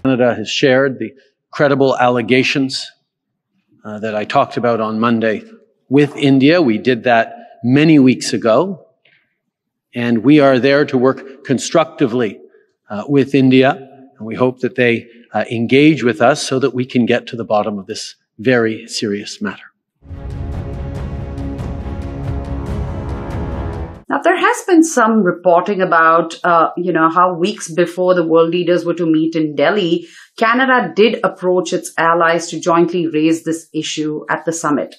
Canada has shared the credible allegations that I talked about on Monday with India. We did that many weeks ago, and we are there to work constructively with India, and we hope that they engage with us so that we can get to the bottom of this very serious matter. Now, there has been some reporting about, how weeks before the world leaders were to meet in Delhi, Canada did approach its allies to jointly raise this issue at the summit.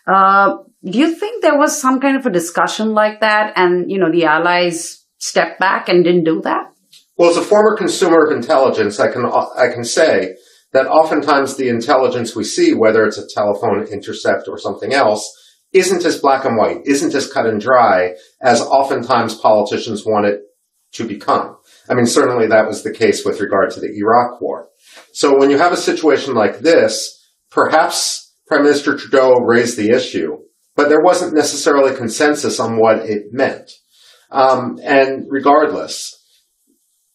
Do you think there was some kind of a discussion like that and, the allies stepped back and didn't do that? Well, as a former consumer of intelligence, I can say that oftentimes the intelligence we see, whether it's a telephone intercept or something else, isn't as black and white, isn't as cut and dry as oftentimes politicians want it to become. I mean, certainly that was the case with regard to the Iraq War. So when you have a situation like this, perhaps Prime Minister Trudeau raised the issue, but there wasn't necessarily consensus on what it meant. And regardless,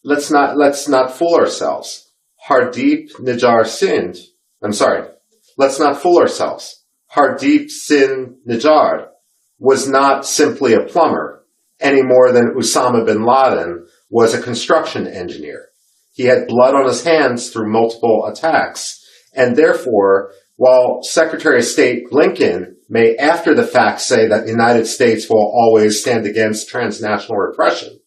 let's not fool ourselves. Let's not fool ourselves. Hardeep Singh Nijjar was not simply a plumber any more than Osama bin Laden was a construction engineer. He had blood on his hands through multiple attacks, and therefore, while Secretary of State Blinken may after the fact say that the United States will always stand against transnational repression,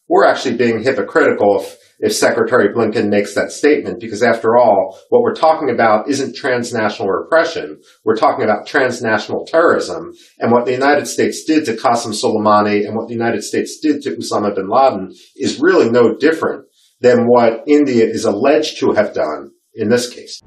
we're actually being hypocritical if Secretary Blinken makes that statement, because after all, what we're talking about isn't transnational repression. We're talking about transnational terrorism, and what the United States did to Qasem Soleimani and what the United States did to Osama bin Laden is really no different than what India is alleged to have done in this case.